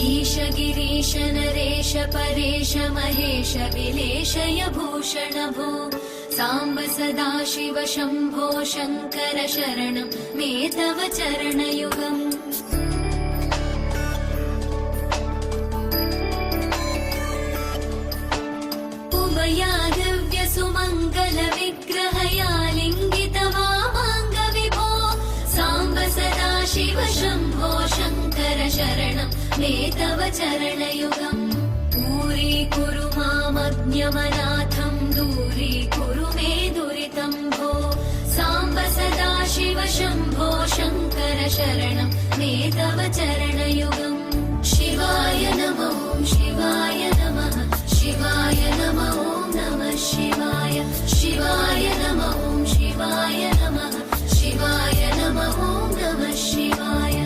ईश गिरीश नरेश परेश महेश विलेशय भूषण भो साम्ब सदाशिव शम्भो शङ्कर शरणं मे तव चरणयुगम् उमया दिव्य सुमङ्गल विग्रहया लिङ्गित वामाङ्ग विभो साम्ब सदाशिव शम्भो शङ्कर शरणं मे तव चरणयुगम् दूरीकुरु मामज्ञमनाथं दूरीकुरु मे दुरितं भो साम्ब सदाशिव शम्भो शङ्कर शरणं मे तव चरणयुगम् शिवाय नमः शिवाय नमः शिवाय नमः नमः शिवाय शिवाय नमः शिवाय नमः शिवाय नमः नमः शिवाय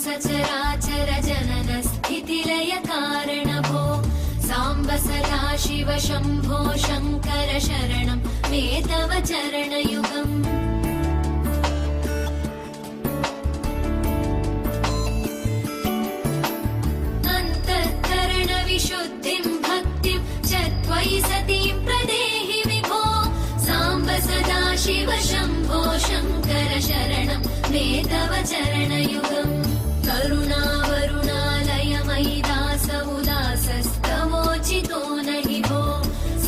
सचराचर जनन स्थितिलय कारण भो साम्ब सदाशिव शम्भो शङ्कर शरणं मे तव चरणयुगम् अन्तःकरण विशुद्धिं भक्तिं च त्वयि सतीं प्रदेहि विभो साम्ब सदाशिव शम्भो शङ्कर शरणं मे तव चरणयुगम् करुणावरुणालय मयि दास उदासस्तवोचितो नहि भो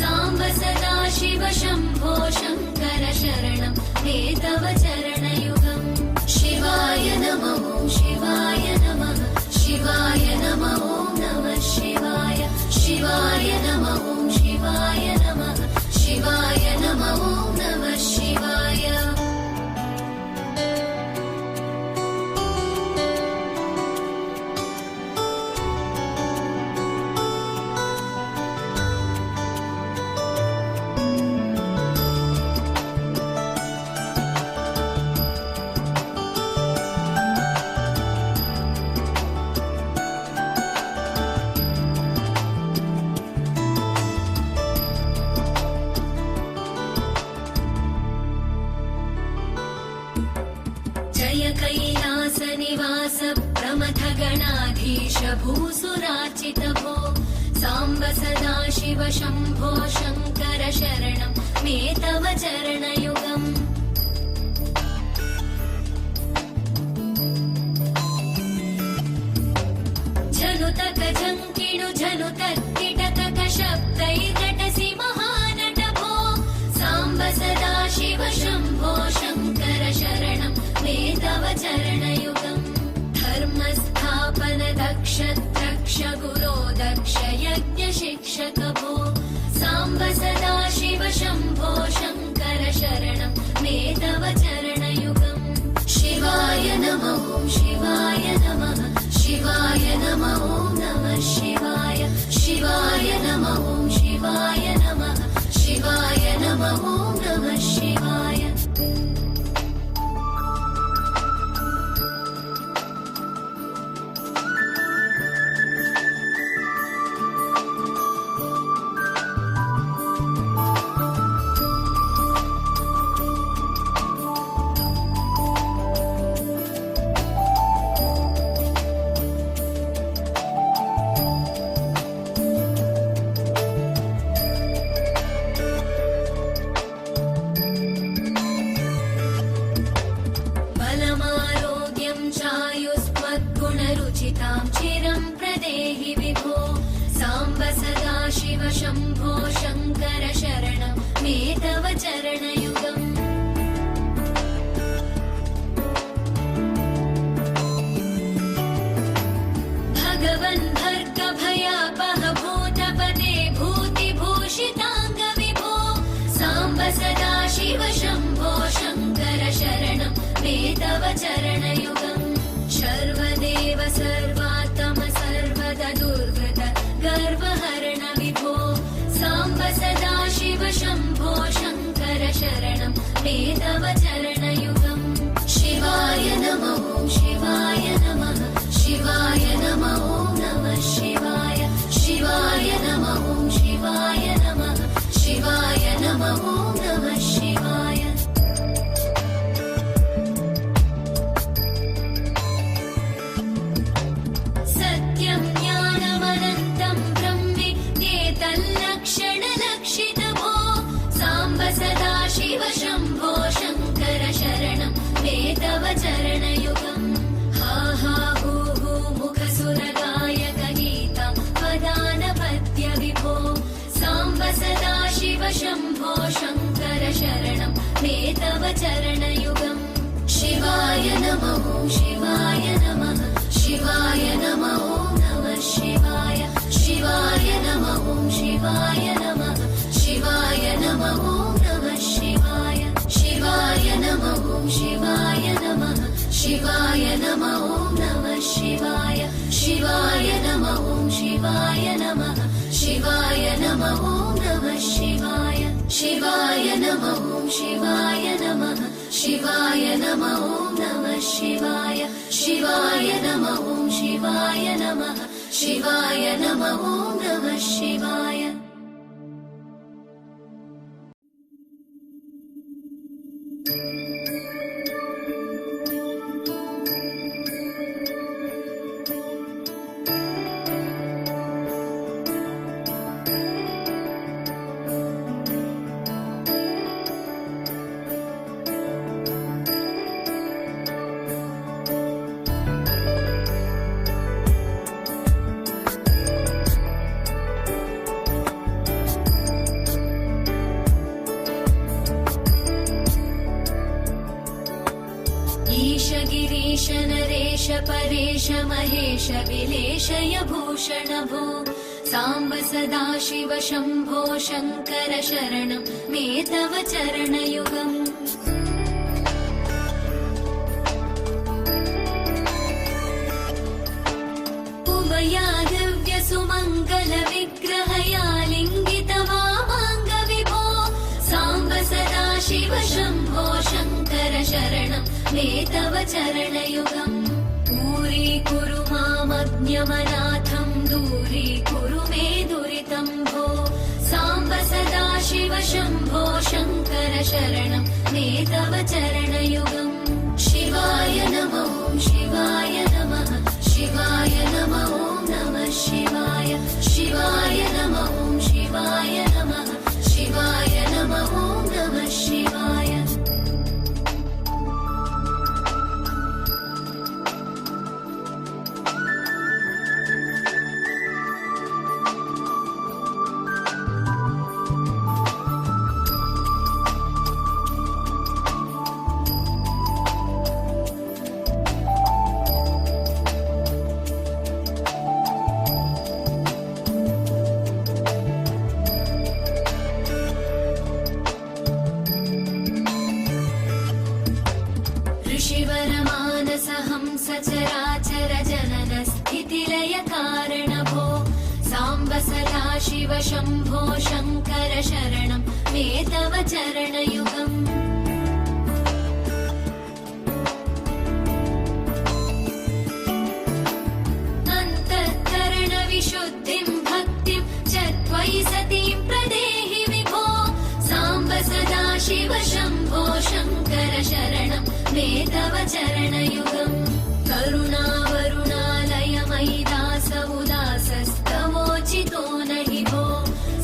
साम्ब सदाशिव शम्भो शङ्कर शरणं मे तव चरणयुगम् शिवाय नमः शिवाय नमः शिवाय नमः नमः शिवाय शिवाय नमः शिवाय नमः शिवाय नमः नमः शिवाय कैलास निवास प्रमथ गणाधीश भूसुरार्चित भो साम्ब सदाशिव शम्भो शङ्कर शरणं मे तव चरणयुगम् झनुतक झङ्किणु झनुतक्किटकक शब्दैर्नटसि महानट भो साम्ब सदाशिव शम्भो शङ्कर शरणं मे तव चरणयुगम् धर्मस्थापन दक्ष द्रक्ष गुरो दक्ष यज्ञ शिक्षक भो साम्ब सदाशिव शम्भो शङ्कर शरणं मे तव चरणयुगम् शिवाय नमः शिवाय नमः शिवाय नमः नमः शिवाय शिवाय नमः शिवाय नमः शिवाय नमः नमः शिवाय चिरं प्रदेहि विभो साम्ब सदाशिव शम्भो शङ्कर शरणं मे तव चरणयुगम् भगवन् भर्ग भयापह भूतपते भूतिभूषिताङ्ग विभो साम्ब सदाशिव शम्भो शङ्कर शरणं मे तव चरणयुगम् शरणं मे तव चरणयुगम् शिवाय नमः शिवाय नमः शिवाय नमः नमः शिवाय शिवाय नमः शिवाय नमः शिवाय नमः नमः शिवाय सत्यं ज्ञानमनन्तं ब्रह्मेत्येतल्लक्षणलक्षितभो साम्ब सदा शिव शम्भो शङ्कर शरणं मे तव चरणयुगम् हा हा हू हू मुखसुरगायक गीता वदानपत्य विभो साम्ब सदा शिव शम्भो शङ्कर शरणं मे तव चरणयुगम् शिवाय नमः शिवाय नमः शिवाय नमः नमः शिवाय शिवाय नमः शिवाय नमः शिवाय नमः नमः शिवाय शिवाय नमः शिवाय नमः शिवाय नमः नमः शिवाय शिवाय नमः शिवाय नमः शिवाय नमः नमः शिवाय शिवाय नमः शिवाय नमः शिवाय नमः नमः शिवाय शिवाय नमः शिवाय नमः शिवाय नमः नमः शिवाय ईश गिरीश नरेश परेश महेश विलेशय भूषण भो साम्ब सदा शिव शम्भो शङ्कर शरणं मे तव चरणयुगम् उमया दिव्य सुमङ्गल विग्रहया लिङ्गित वामाङ्ग विभो साम्ब सदा शिव शम्भो शङ्कर शरणं मे तव चरणयुगम् दूरीकुरु मामज्ञमनाथं दूरीकुरु मे दुरितं भो साम्ब सदा शिव शम्भो शङ्कर शरणं मे तव चरणयुगम् शिवाय नमः शिवाय नमः शिवाय नमः नमः शिवाय शिवाय नमः शिवाय नमः शिवाय नमः नमः शिवाय सचराचर जनन स्थितिलय कारण भो साम्ब सदा शिव शम्भो शङ्कर शरणं मे तव चरणयुगम् अन्तःकरण विशुद्धिं भक्तिं च त्वयि सतीं प्रदेहि विभो साम्ब सदा शिव शम्भो शङ्कर शरणं मे तव चरणयुगम् करुणावरुणालयमयि दास उदासस्तवोचितो नहि भो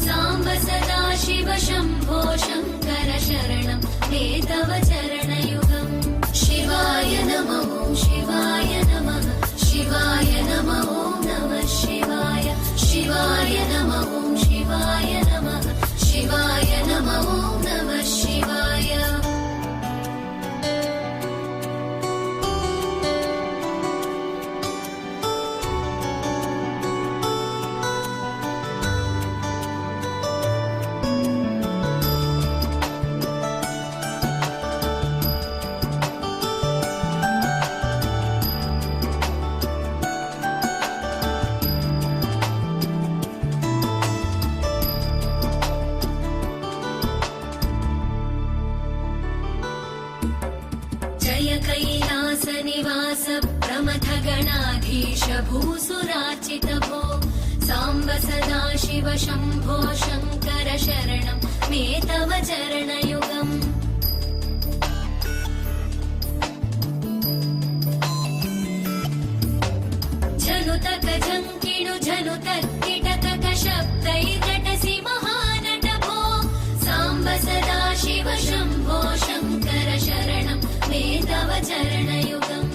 साम्ब सदा शिव शम्भो शङ्कर शरणं मे तव चरणयुगम् शिवाय नमः शिवाय नमः शिवाय नमः नमः शिवाय शिवाय नमः शिवाय नमः शिवाय नमः नमः शिवाय प्रमथगणाधीश भूसुरार्चित भो साम्ब सदा शिव शम्भो शङ्कर शरणं मे तव चरणयुगम् झनुतक झङ्किणु झनुतक्किटकक शब्दैर्नटसि महानट भो साम्ब सदा शिव शम्भो शङ्कर शरणं मे तव चरणयुगम्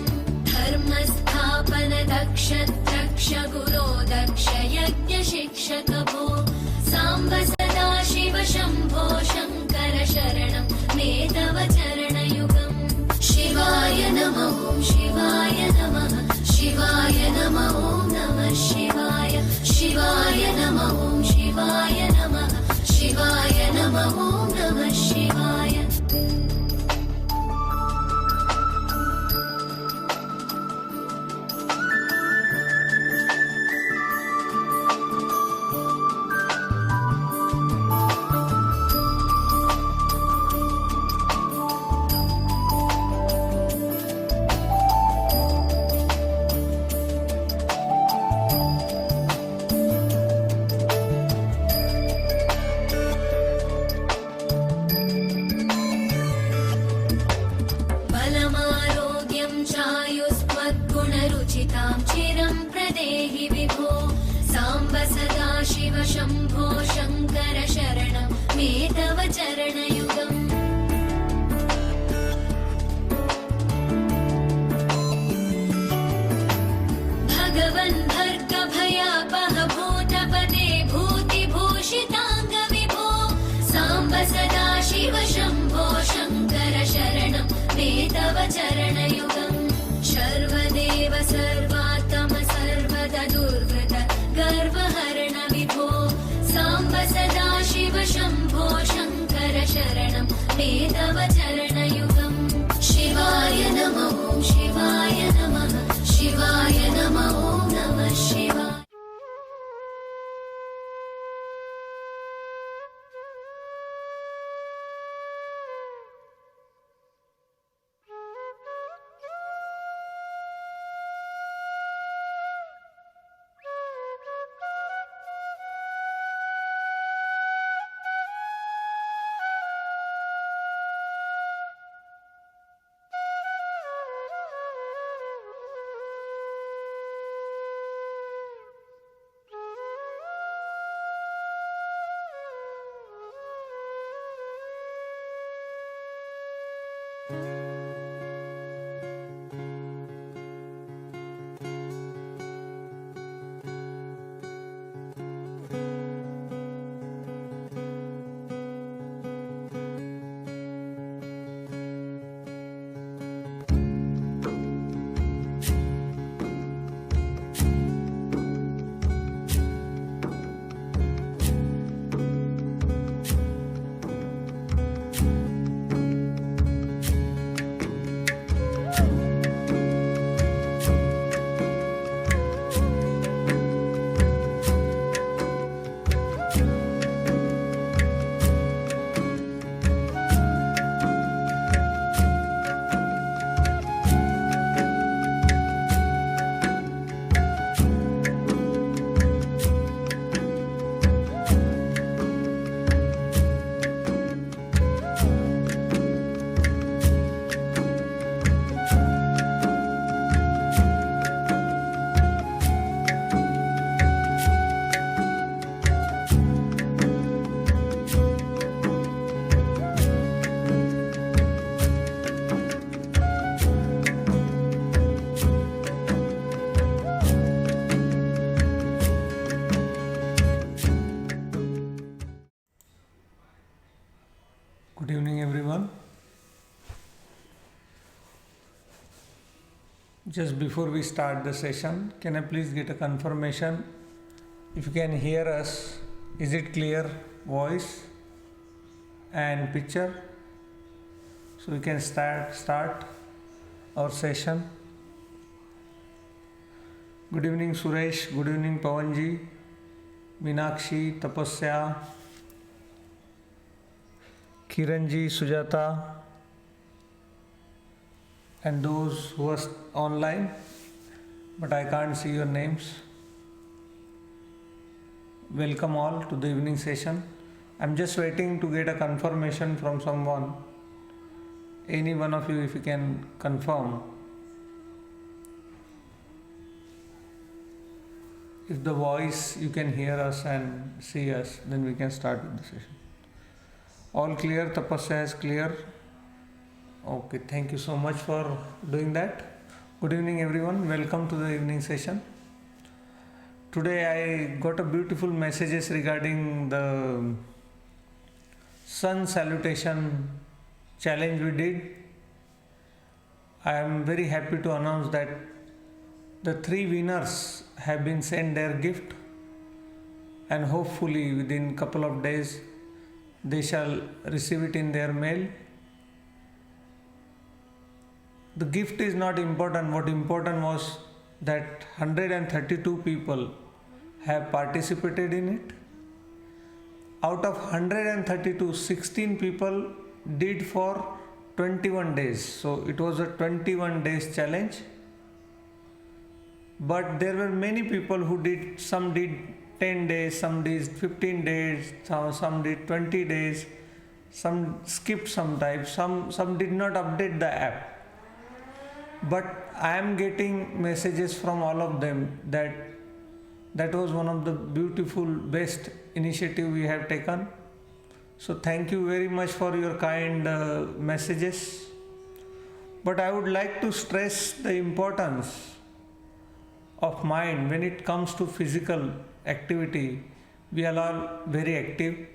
धर्मस्थापन दक्ष द्रक्ष गुरो दक्ष यज्ञ शिक्षक भो साम्ब सदा शिव शम्भो शङ्कर शरणं मे तव चरणयुगम् शिवाय नमः शिवाय नमः शिवाय नमः नमः शिवाय शिवाय नमः शिवाय नमः शिवाय नमः नमः शिवाय चायुस्त्वद्गुणरुचितां चिरं प्रदेहि विभो साम्ब सदा शिव शम्भो शङ्कर शरणं मे तव चरणयुगम् भगवन् भर्गभयापह भूतपते भूतिभूषिताङ्ग विभो साम्ब सदा शिव शम्भो शङ्कर शरणं मे तव चरणयुगम् सर्वदेव सर्वात्म सर्वद दुर्गत गर्वहरण विभो साम्ब सदा शिव शम्भो शङ्कर शरणं मे तव चरणयुगम् शिवाय नमः शिवाय नमः शिवाय नमः नमः शिवाय Good evening, everyone. Just before we start the session, can I please get a confirmation if you can hear us? Is it clear voice and picture? So we can start our session. Good evening, Suresh. Good evening, Pawanji, Meenakshi, Tapasya, Kiranji, Sujata, and those who are online, but I can't see your names. Welcome all to the evening session. I'm just waiting to get a confirmation from someone. Any one of you, if you can confirm. If the voice, you can hear us and see us, then we can start with the session. All clear? Tapasya is clear? Okay, thank you so much for doing that. Good evening everyone, welcome to the evening session. Today I got a beautiful messages regarding the sun salutation challenge we did. I am very happy to announce that the 3 winners have been sent their gift, and hopefully within couple of days they shall receive it in their mail. The gift is not important. What important was that 132 people have participated in it. Out of 132, 16 people did for 21 days. So it was a 21 days challenge. But there were many people who did, some did 10 days, some did 15 days, some did 20 days, some skipped some types, some did not update the app. But I am getting messages from all of them that was one of the beautiful, best initiative we have taken. So thank you very much for your kind messages. But I would like to stress the importance of mind when it comes to physical activity. We are all very active,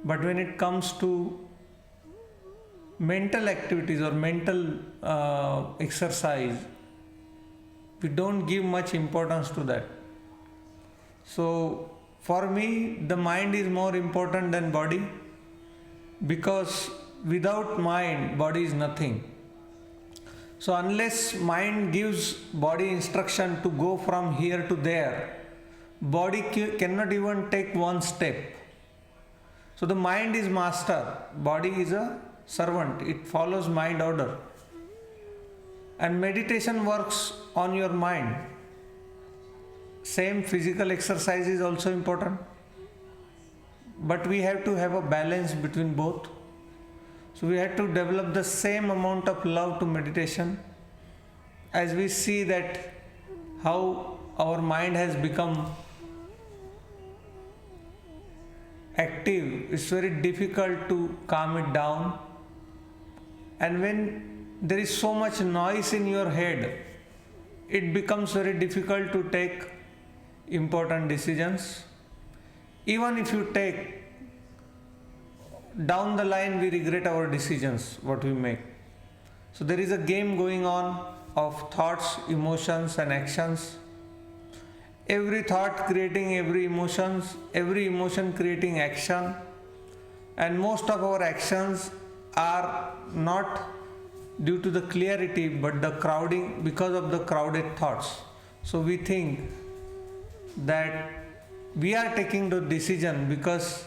but when it comes to mental activities or mental exercise, we don't give much importance to that. So for me, the mind is more important than body, because without mind, body is nothing. So unless mind gives body instruction to go from here to there, body cannot even take one step. So the mind is master, body is a servant, it follows mind order. And meditation works on your mind. Same, physical exercise is also important, but we have to have a balance between both. So we have to develop the same amount of love to meditation. As we see that how our mind has become active, it's very difficult to calm it down. And when there is so much noise in your head, it becomes very difficult to take important decisions. Even if you take, down the line we regret our decisions, what we make. So there is a game going on of thoughts, emotions and actions. Every thought creating every emotion creating action. And most of our actions are not due to the clarity, but the crowding, because of the crowded thoughts. So we think that we are taking the decision because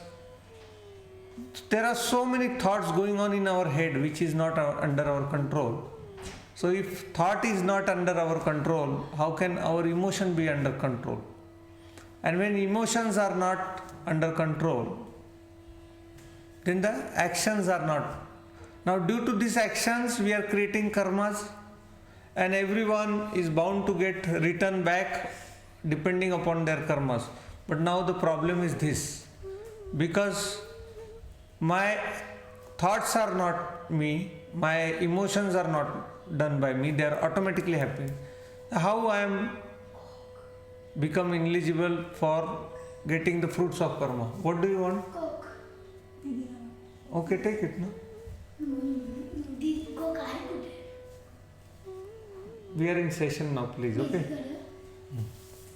there are so many thoughts going on in our head which is not under our control. So if thought is not under our control, how can our emotion be under control? And when emotions are not under control, then the actions are not. Now due to these actions we are creating karmas, and everyone is bound to get return back depending upon their karmas. But now the problem is this, because my thoughts are not me, my emotions are not done by me, they are automatically happening. How I am become eligible for getting the fruits of karma? What do you want? Coke. Okay, take it, no? The Coke I put it. We are in session now, please, okay?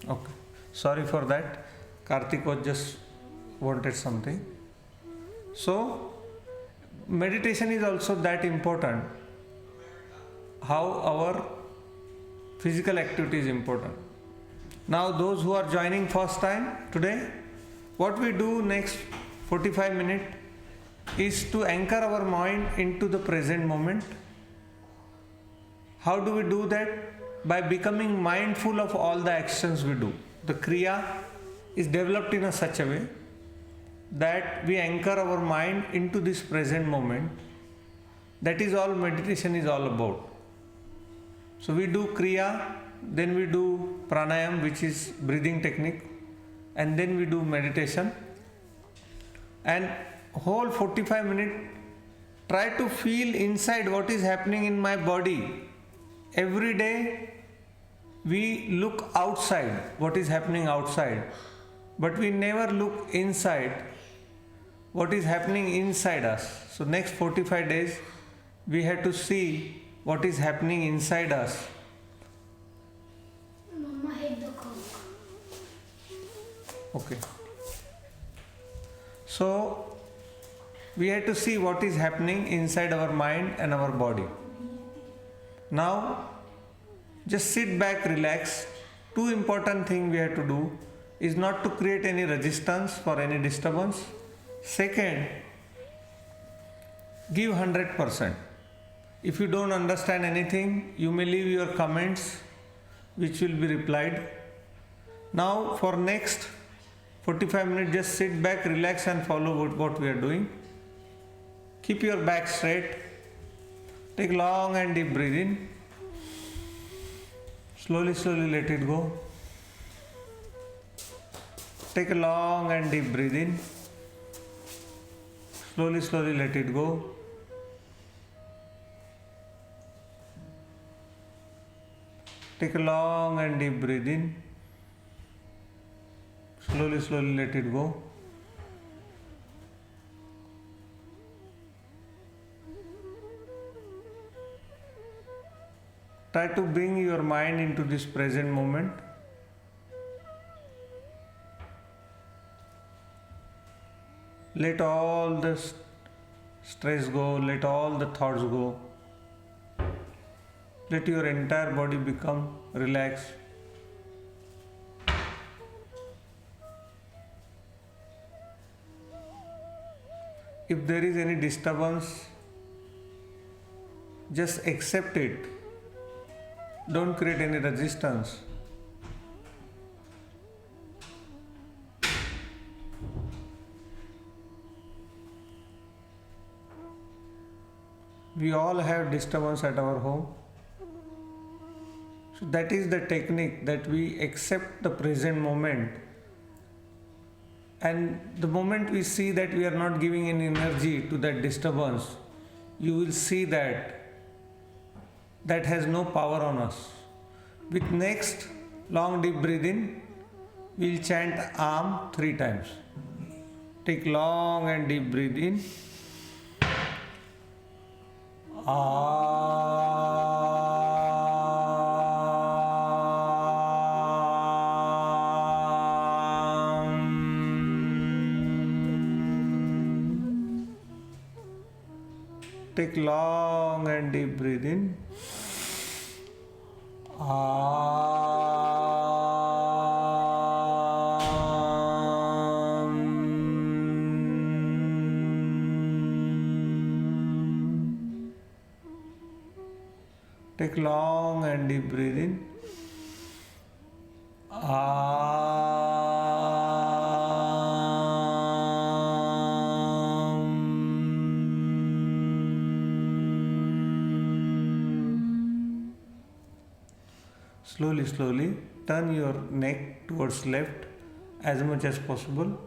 Okay. Sorry for that. Karthik was just wanted something. So, meditation is also that important. How our physical activity is important. Now, those who are joining first time today, what we do next 45 minutes is to anchor our mind into the present moment. How do we do that? By becoming mindful of all the actions we do. The Kriya is developed in such a way that we anchor our mind into this present moment. That is all meditation is all about. So we do Kriya, then we do Pranayam, which is breathing technique, and then we do meditation. And whole 45 minutes, try to feel inside what is happening in my body. Every day we look outside, what is happening outside, but we never look inside, what is happening inside us. So next 45 days we have to see what is happening inside us. Mama hate the cock. Okay. So we have to see what is happening inside our mind and our body. Now just sit back, relax. Two important things we have to do is not to create any resistance for any disturbance. Second, give 100%. If you don't understand anything, you may leave your comments which will be replied. Now for next 45 minutes, just sit back, relax and follow what we are doing. Keep your back straight. Take long and deep breath in. Slowly, slowly let it go. Take a long and deep breath in. Slowly, slowly let it go. Take a long and deep breath in. Slowly, slowly let it go. Try to bring your mind into this present moment. Let all the stress go, let all the thoughts go. Let your entire body become relaxed. If there is any disturbance, just accept it. Don't create any resistance. We all have disturbance at our home. So that is the technique, that we accept the present moment. And the moment we see that we are not giving any energy to that disturbance, you will see that that has no power on us. With next long deep breath in, we will chant Am 3 times. Take long and deep breath in. Take long and deep breath in. Take long and deep breath in. Slowly, slowly turn your neck towards left as much as possible.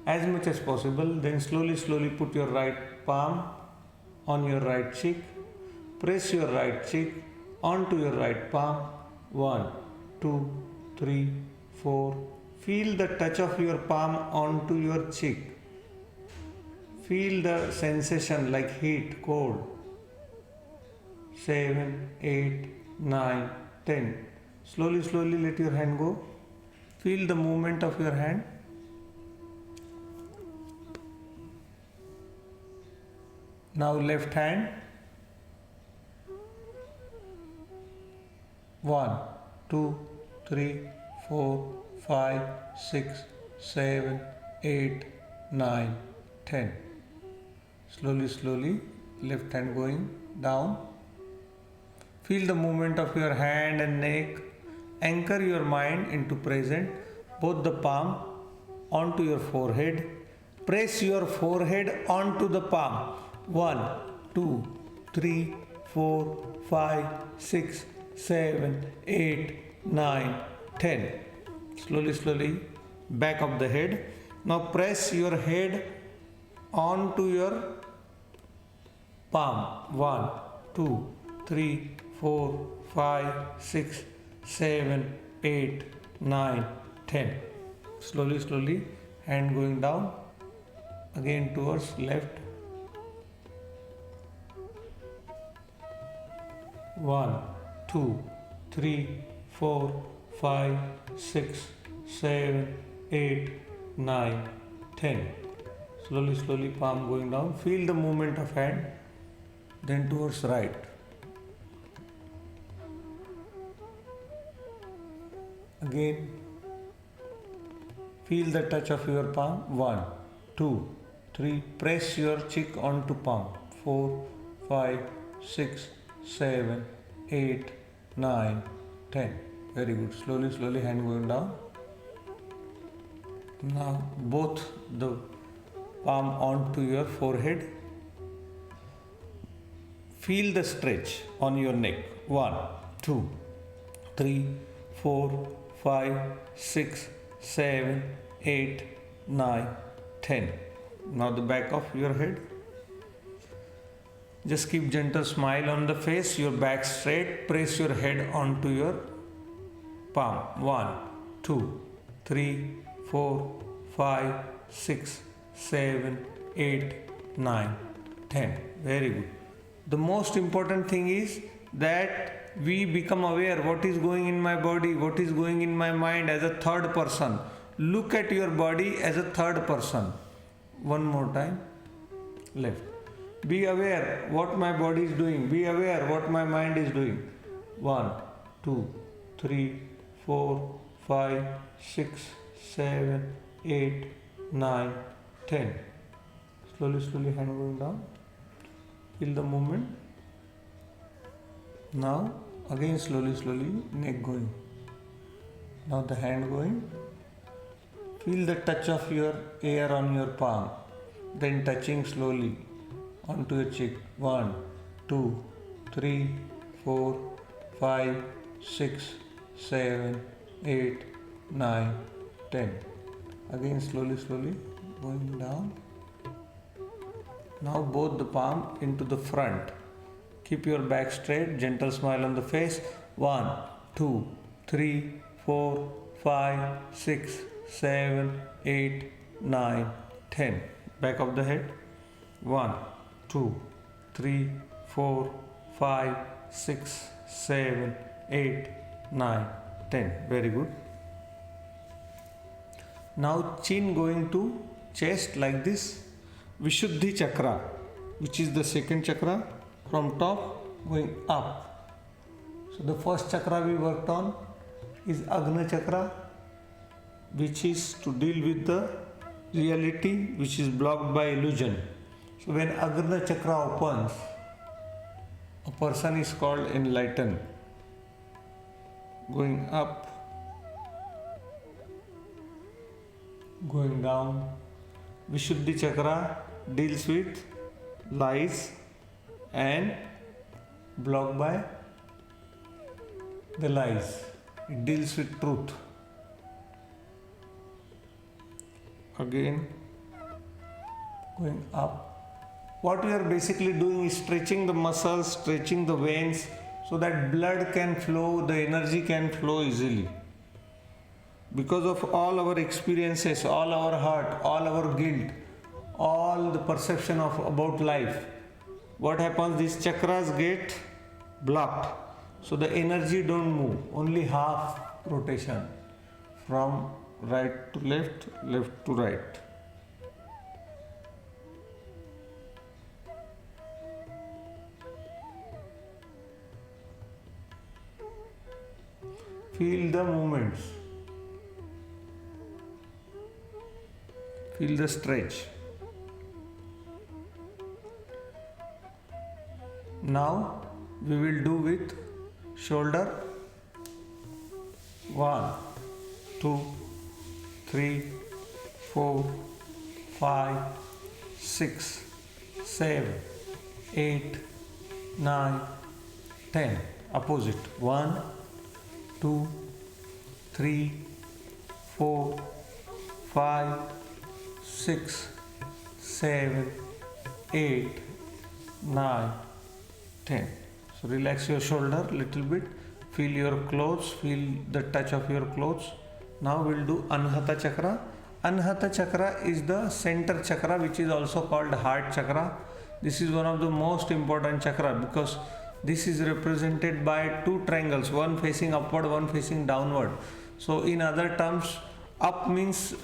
As much as possible, then slowly, slowly put your right palm on your right cheek. Press your right cheek onto your right palm. 1, 2, 3, 4. Feel the touch of your palm onto your cheek. Feel the sensation like heat, cold. 7, 8, 9, 10. Slowly, slowly let your hand go. Feel the movement of your hand. Now left hand. 1, 2, 3, 4, 5, 6, 7, 8, 9, 10. Slowly, slowly left hand going down. Feel the movement of your hand and neck. Anchor your mind into present. Both the palm onto your forehead. Press your forehead onto the palm. 1, 2, 3, 4, 5, 6, 7, 8, 9, 10. Slowly, slowly, back of the head. Now press your head onto your palm. 1, 2, 3, 4, 5, 6, 7, 8, 9, 10. Slowly, slowly, hand going down. Again towards left. 1, 2, 3, 4, 5, 6, 7, 8, 9, 10. Slowly, slowly, palm going down. Feel the movement of hand. Then towards right. Again, feel the touch of your palm. 1, 2, 3. Press your cheek onto palm. 4, 5, 6, 7, 8, 9, 10. Very good. Slowly, slowly, hand going down. Now, both the palm onto your forehead. Feel the stretch on your neck. 1, 2, 3, 4, 5, 6, 7, 8, 9, 10. Now the back of your head. Just keep gentle smile on the face, your back straight. Press your head onto your palm. 1, 2, 3, 4, 5, 6, 7, 8, 9, 10. Very good. The most important thing is that we become aware what is going in my body, what is going in my mind as a third person. Look at your body as a third person. One more time. Left. Be aware what my body is doing. Be aware what my mind is doing. 1, 2, 3, 4, 5, 6, 7, 8, 9, 10. Slowly, slowly, hand going down. Feel the movement. Now, again slowly, slowly, neck going. Now the hand going. Feel the touch of your air on your palm. Then touching slowly onto your cheek. 1, 2, 3, 4, 5, 6, 7, 8, 9, 10. Again slowly, slowly, going down. Now both the palm into the front. Keep your back straight, gentle smile on the face. 1, 2, 3, 4, 5, 6, 7, 8, 9, 10. Back of the head. 1, 2, 3, 4, 5, 6, 7, 8, 9, 10. Very good. Now chin going to chest like this. Vishuddhi chakra, which is the second chakra, from top going up. So the first chakra we worked on is Agna chakra, which is to deal with the reality which is blocked by illusion. So when Agna chakra opens, a person is called enlightened. Going up, going down. Vishuddhi chakra deals with lies and blocked by the lies. It deals with truth. Again, going up. What we are basically doing is stretching the muscles, stretching the veins so that blood can flow, the energy can flow easily. Because of all our experiences, all our hurt, all our guilt, all the perception of about life, what happens, these chakras get blocked, so the energy don't move, only half rotation from right to left, left to right. Feel the movements, feel the stretch. Now we will do with shoulder. 1, 2, 3, 4, 5, 6, 7, 8, 9, 10. Opposite. 1, 2, 3, 4, 5, 6, 7, 8, 9, 10. So relax your shoulder little bit. Feel your clothes. Feel the touch of your clothes. Now we'll do Anahata Chakra. Anahata Chakra is the center chakra, which is also called heart chakra. This is one of the most important chakra because this is represented by two triangles, one facing upward, one facing downward. So in other terms, up means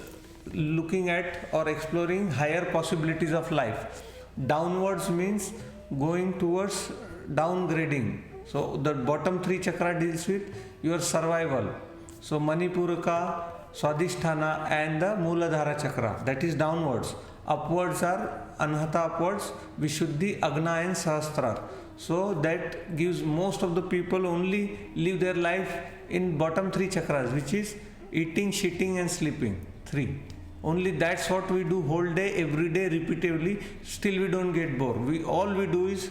looking at or exploring higher possibilities of life. Downwards means going towards downgrading. So the bottom three chakra deals with your survival. So Manipuraka, Swadhisthana and the Mooladhara chakra, that is downwards. Upwards are Anahata upwards, Vishuddhi, Agna and Sahasrara. So that gives most of the people only live their life in bottom three chakras, which is eating, shitting and sleeping. 3. Only that's what we do whole day, every day, repeatedly. Still we don't get bored. All we do is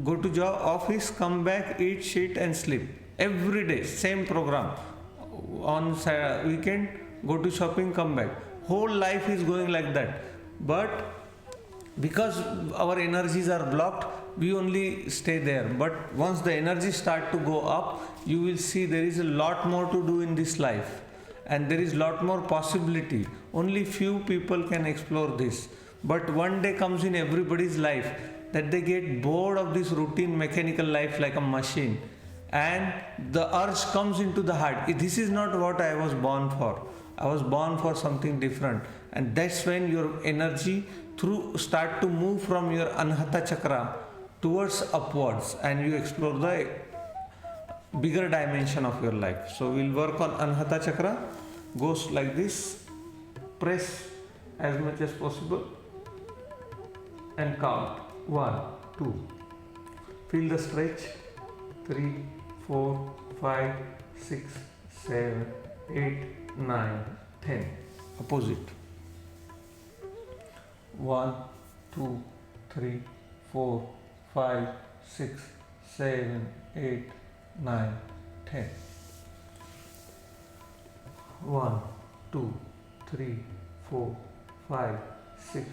go to job, office, come back, eat, shit and sleep. Every day, same program. On weekend, go to shopping, come back. Whole life is going like that. But because our energies are blocked, we only stay there. But once the energies start to go up, you will see there is a lot more to do in this life. And there is lot more possibility. Only few people can explore this. But one day comes in everybody's life that they get bored of this routine mechanical life like a machine. And the urge comes into the heart. This is not what I was born for. I was born for something different. And that's when your energy start to move from your Anahata chakra towards upwards, and you explore the bigger dimension of your life. So we'll work on Anahata chakra. Goes like this. Press as much as possible and count. 1, 2. Feel the stretch. 3, 4, 5, 6, 7, 8, 9, 10. Opposite. 1, 2, 3, 4, 5, 6, 7, 8, 9, 10. 1, 2, 3, 4, 5, 6,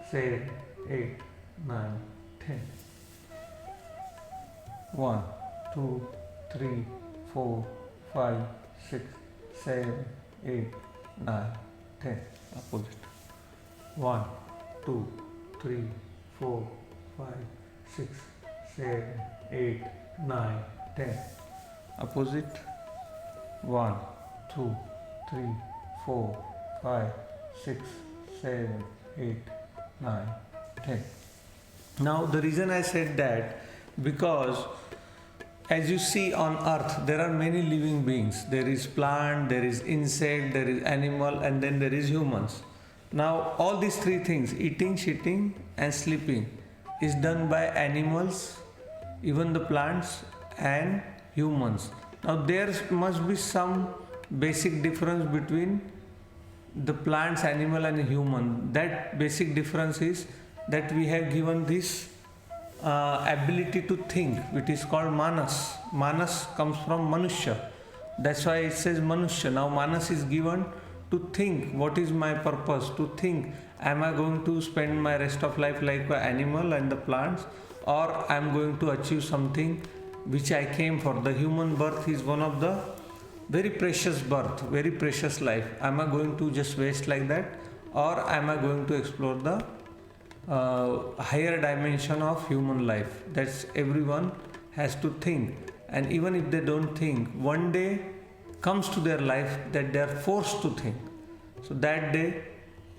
7, 8, 9, 10. 1, 2, 3, 4, 5, 6, 7, 8, 9, 10. Opposite. 1, 2, 3, 4, 5, 6, 7, 8, 9, 10. Opposite. 1, 2, 3, 4, 5, 6, 7, 8, 9, 10. Now the reason I said that, because as you see on earth, there are many living beings. There is plant, there is insect, there is animal, and then there is humans. Now all these three things, eating, shitting and sleeping, is done by animals, even the plants and humans. Now there must be some basic difference between the plants, animal and human. That basic difference is that we have given this ability to think, which is called manas. Manas comes from Manushya. That's why it says Manushya. Now manas is given to think, what is my purpose? To think, am I going to spend my rest of life like an animal and the plants, or I am going to achieve something which I came for? The human birth is one of the very precious birth, very precious life. Am I going to just waste like that, or am I going to explore the higher dimension of human life? That's everyone has to think. And even if they don't think, one day comes to their life that they are forced to think. So that day,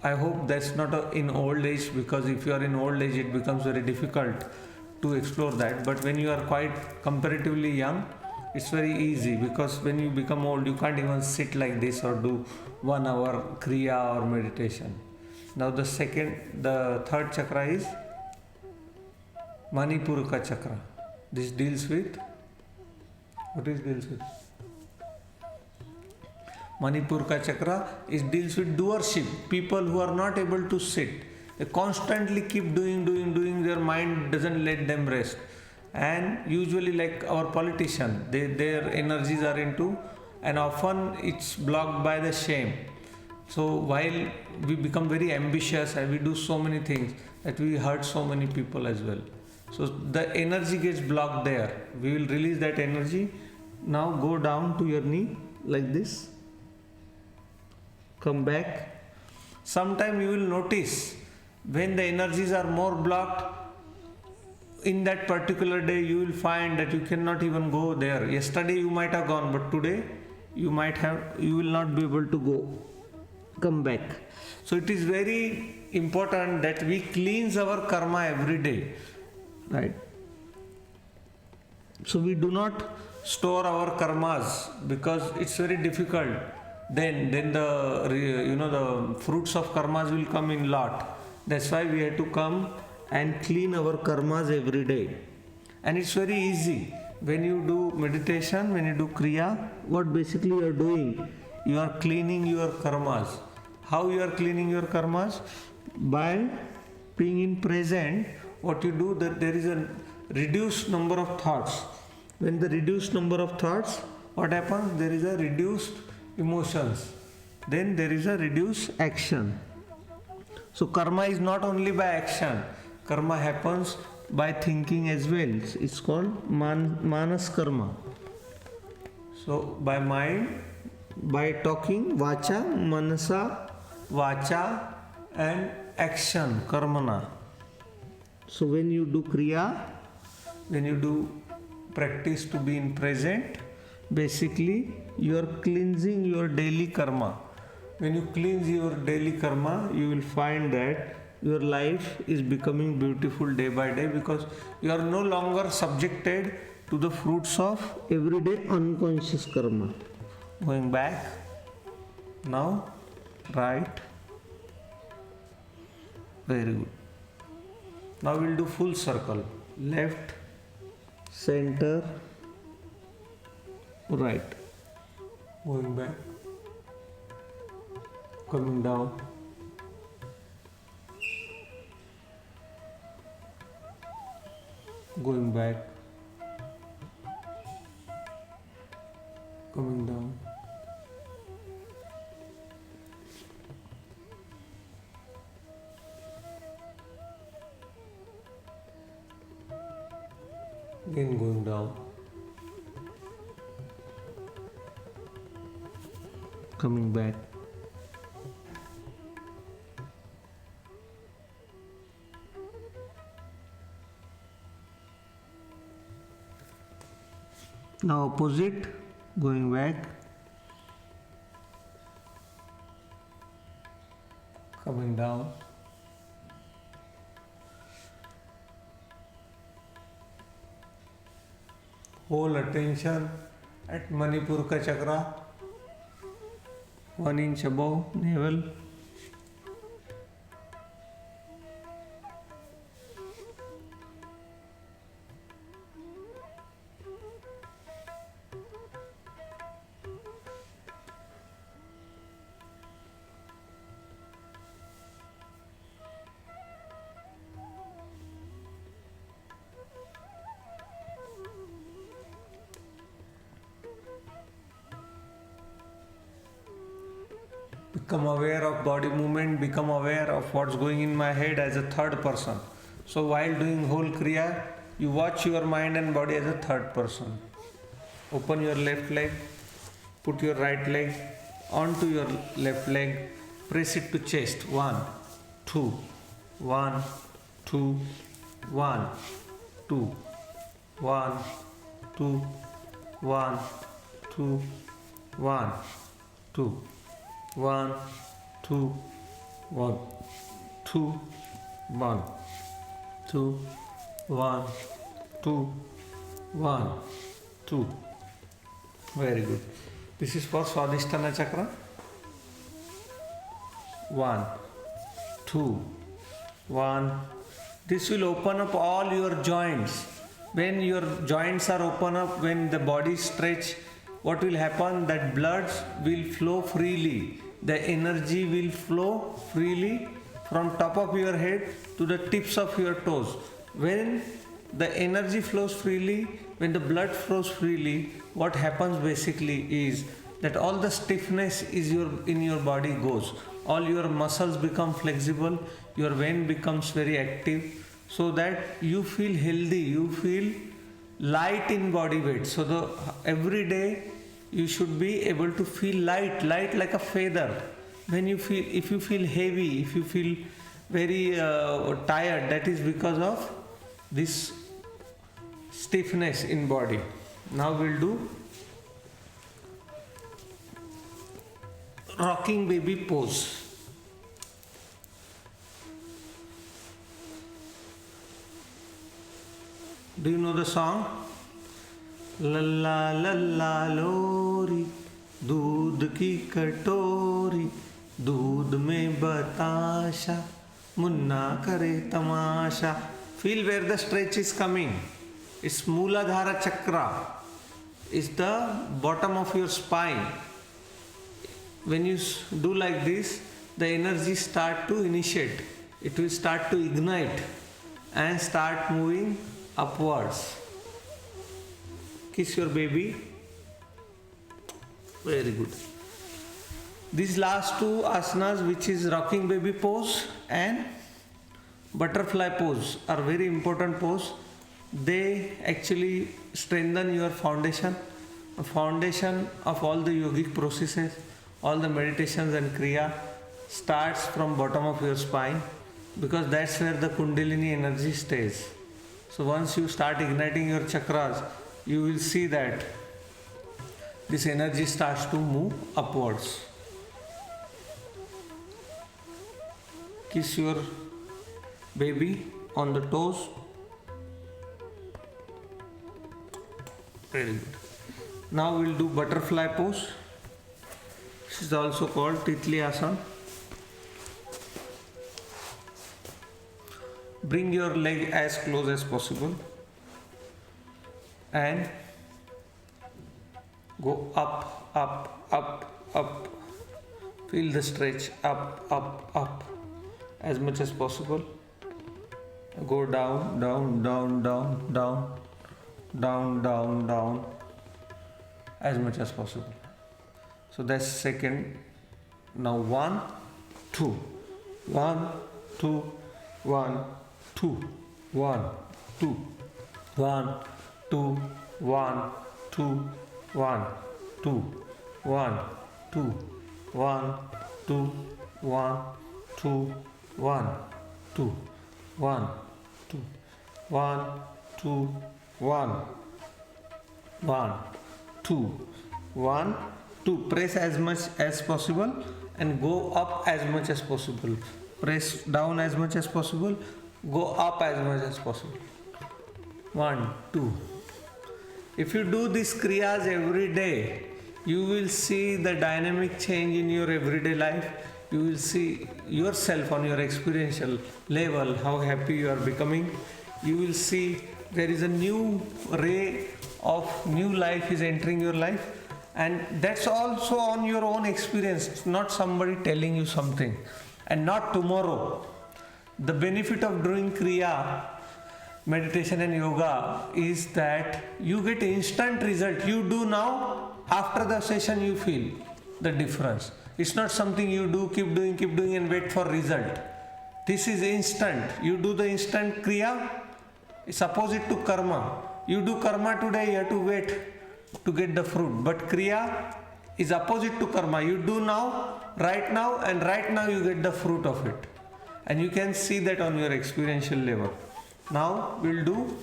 I hope that's not in old age, because if you are in old age it becomes very difficult to explore that. But when you are quite comparatively young, it's very easy, because when you become old you can't even sit like this or do 1 hour kriya or meditation. Now the third chakra is Manipuraka chakra. This deals with, what is deals with? Manipur ka chakra is deals with doership. People who are not able to sit, they constantly keep doing. Their mind doesn't let them rest. And usually, like our politician, their energies are into, and often it's blocked by the shame. So while we become very ambitious and we do so many things, that we hurt so many people as well. So the energy gets blocked there. We will release that energy. Now go down to your knee like this. Come back. Sometime you will notice when the energies are more blocked, in that particular day you will find that you cannot even go there. Yesterday you might have gone, but today you will not be able to go. Come back. So it is very important that we cleanse our karma every day, right? So we do not store our karmas because it's very difficult. Then the fruits of karmas will come in lot. That's why we have to come and clean our karmas every day. And it's very easy. When you do meditation, when you do kriya, what basically you are doing? You are cleaning your karmas. How you are cleaning your karmas? By being in present. What you do, that there is a reduced number of thoughts. When the reduced number of thoughts, what happens? There is a reduced emotions. Then there is a reduced action. So karma is not only by action. Karma happens by thinking as well. It's called manas karma. So by mind, by talking, vacha, manasa, vacha, and action, karmana. So when you do kriya, when you do practice to be in present, basically you are cleansing your daily karma. When you cleanse your daily karma, you will find that your life is becoming beautiful day by day, because you are no longer subjected to the fruits of everyday unconscious karma. Going back, now right, very good. Now we'll do full circle, left, center, right. Going back, coming down, going back, coming down, again going down, coming back, now opposite, going back, coming down, whole attention at Manipur ka chakra, 1 inch above navel. Become aware of body movement, become aware of what's going in my head as a third person. So while doing whole kriya, you watch your mind and body as a third person. Open your left leg, put your right leg onto your left leg, press it to chest. 1, 2, 1, 2, 1, 2, 1, 2, 1, 2, 1, 2. 1, 2, 1, 2, 1, 2, 1, 2, 1, 2. Very good. This is for Swadhisthana chakra. 1, 2, 1. This will open up all your joints. When your joints are open up, when the body stretch, what will happen? That blood will flow freely. The energy will flow freely from top of your head to the tips of your toes. When the energy flows freely, when the blood flows freely, what happens basically is that all the stiffness in your body goes. All your muscles become flexible, your vein becomes very active, so that you feel healthy, you feel light in body weight. So every day you should be able to feel light like a feather. If you feel heavy, if you feel very tired, that is because of this stiffness in body. Now we'll do rocking baby pose. Do you know the song? लल्ला लल्ला लोरी दूध की कटोरी दूध में बताशा मुन्ना करे तमाशा. Feel where the stretch is coming. It's Mooladhara Chakra. It's the bottom of your spine. When you do like this, the energy start to initiate. It will start to ignite and start moving upwards. Kiss your baby. Very good. These last two asanas, which is rocking baby pose and butterfly pose, are very important pose. They actually strengthen your foundation. The foundation of all the yogic processes, all the meditations and kriya starts from bottom of your spine, because that's where the kundalini energy stays. So once you start igniting your chakras, you will see that this energy starts to move upwards. Kiss your baby on the toes. Very good. Now we'll do butterfly pose. This is also called Titli Asana. Bring your leg as close as possible and go up, up, up, up. Feel the stretch up, up, up as much as possible. Go down, down, down, down, down, down, down, down as much as possible. So that's second. Now 1, 2, 1, 2, 1, 2, 1, 2, 1, 2, 1, 2, 1, 2, 1, 2, 1, 2, 1, 2, 1, 2, 1, 2, 1, 2, 1, 1, 2, 1, 2. Press as much as possible and go up as much as possible. Press down as much as possible, go up as much as possible. 1, 2. If you do these kriyas every day, you will see the dynamic change in your everyday life. You will see yourself on your experiential level, how happy you are becoming. You will see there is a new ray of new life is entering your life, and that's also on your own experience. It's not somebody telling you something, and not tomorrow. The benefit of doing kriya, meditation and yoga is that you get instant result. You do now, after the session you feel the difference. It's not something you do, keep doing and wait for result. This is instant. You do the instant kriya, it's opposite to karma. You do karma today, you have to wait to get the fruit. But kriya is opposite to karma. You do now, and right now you get the fruit of it. And you can see that on your experiential level. Now we'll do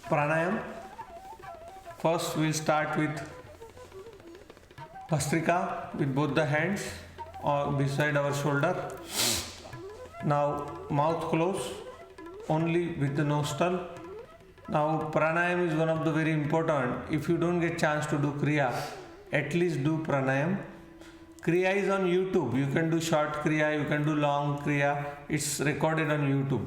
pranayam. First we'll start with Bhastrika with both the hands or beside our shoulder. Now mouth closed, only with the nostril. Now pranayam is one of the very important. If you don't get chance to do kriya, at least do pranayam. Kriya is on YouTube. You can do short kriya, you can do long kriya. It's recorded on YouTube.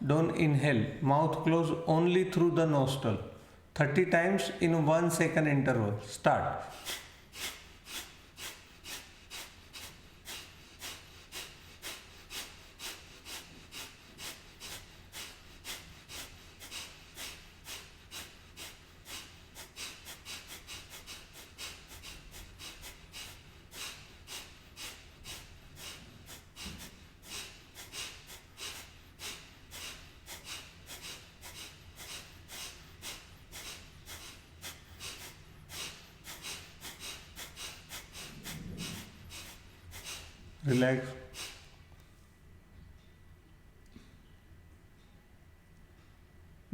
Don't inhale. Mouth closed only through the nostril. 30 times in 1 second interval. Start. Relax.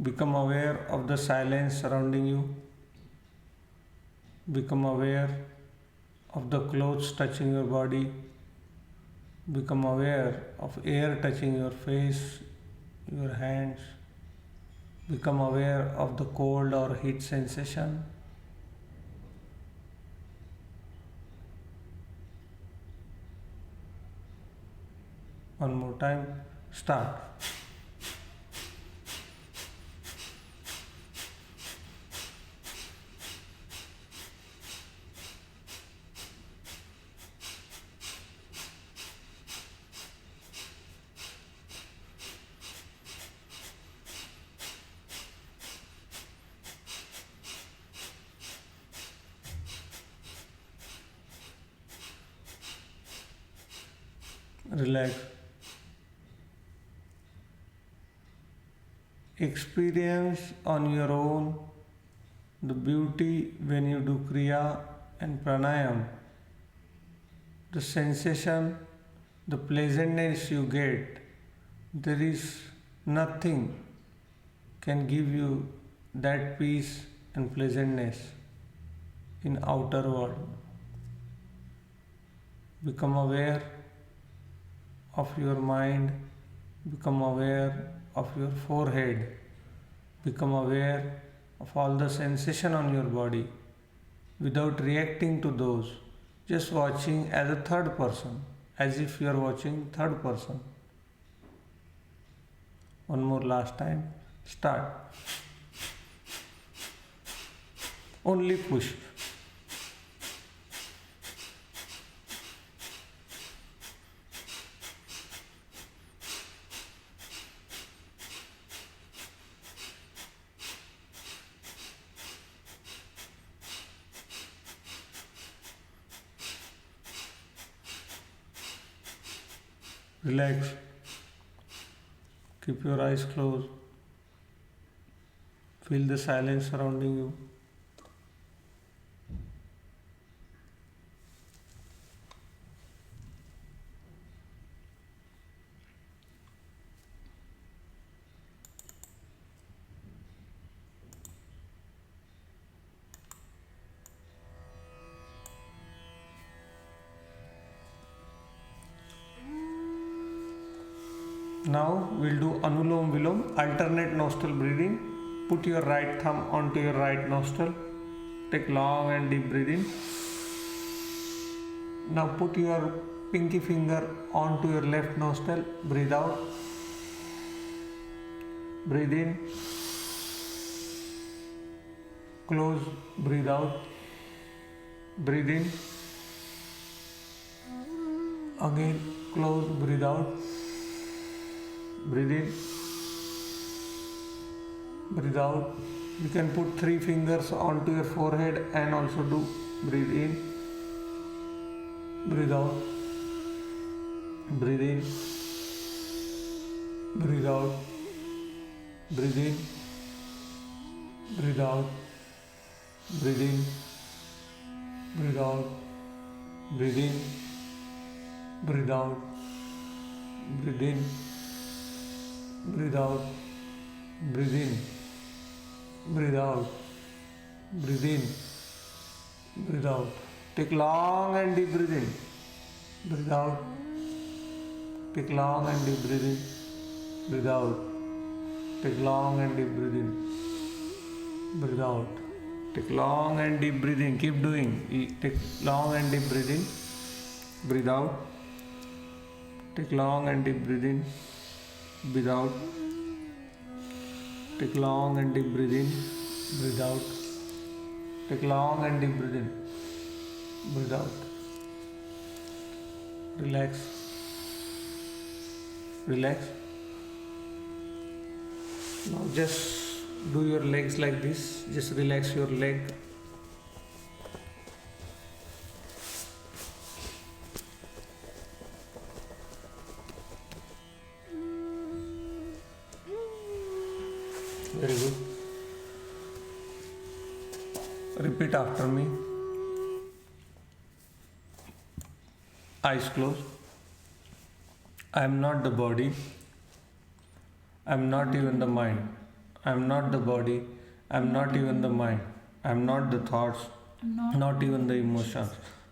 Become aware of the silence surrounding you. Become aware of the clothes touching your body. Become aware of air touching your face, your hands. Become aware of the cold or heat sensation. One more time. Start. Relax. Experience on your own the beauty when you do Kriya and Pranayam, the sensation, the pleasantness you get. There is nothing can give you that peace and pleasantness in outer world. Become aware of your mind, become aware of your forehead, become aware of all the sensation on your body without reacting to those, just watching as a third person, as if you are watching third person. One more last time. Start. Only push. Relax. Keep your eyes closed. Feel the silence surrounding you. Now we'll do Anulom Vilom, alternate nostril breathing. Put your right thumb onto your right nostril. Take long and deep breathing. Now put your pinky finger onto your left nostril. Breathe out. Breathe in. Close. Breathe out. Breathe in. Again. Close. Breathe out. Breathe in, breathe out. You can put 3 fingers onto your forehead and also do breathe in, breathe out, breathe in, breathe out, breathe in, breathe out, breathe in, breathe out, breathe in, breathe out, breathe in. Breathe out, breathe in, breathe out, breathe in, breathe out. Take long and deep breath in, breathe out. Take long and deep breath in, breathe out. Take long and deep breath in, breathe out. Take long and deep breath in. Keep doing. Take long and deep breath in, breathe out. Take long and deep breath in. Breathe out. Take long and deep breathe in, breathe out. Take long and deep breath in, breathe out. Relax. Relax. Now just do your legs like this. Just relax your leg. Very good. Repeat after me. Eyes closed. I am not the body. I am not even the mind. I am not the body. I am not even the mind. I am not the thoughts. Not even the emotions.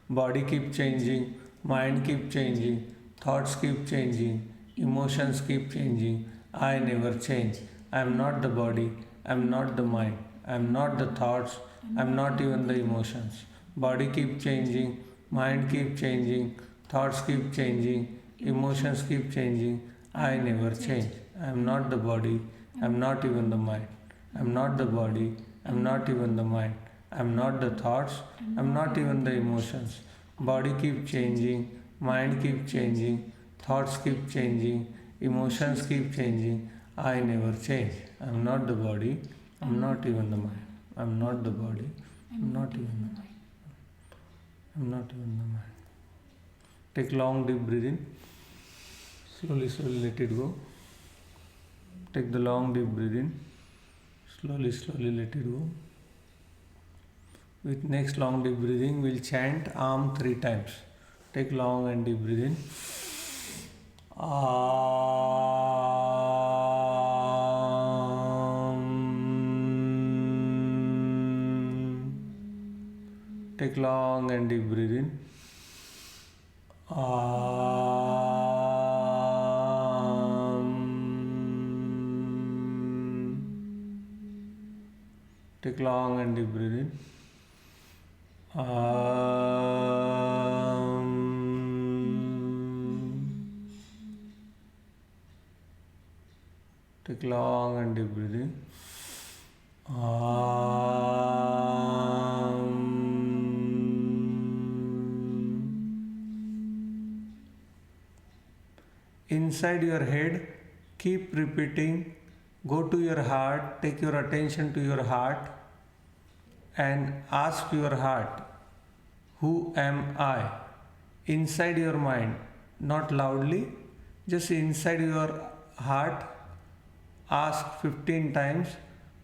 Body keep changing. Mind keep changing. Thoughts keep changing. Emotions keep changing. I never change. I am not the body. I am not the mind. I am not the thoughts. I am not even the emotions. Body keep changing. Mind keep changing. Thoughts keep changing. Emotions keep changing. I never change. I am not the body. I am not even the mind. I am not the body. I am not even the mind. I am not the thoughts. I am not even the emotions. Body keep changing. Mind keep changing. Thoughts keep changing. Emotions keep changing. I never change. I am not the body. I am not even the mind. I am not the body. I am not even the mind. I am not even the mind. Take long deep breath in. Slowly, slowly let it go. Take the long deep breath in. Slowly, slowly let it go. With next long deep breathing, we'll chant Am 3 times. Take long and deep breath in. Take long and deep breath in. Take long and deep breath in. Take long and deep breath in. Inside your head, keep repeating. Go to your heart, take your attention to your heart and ask your heart, who am I? Inside your mind, not loudly, just inside your heart, ask 15 times,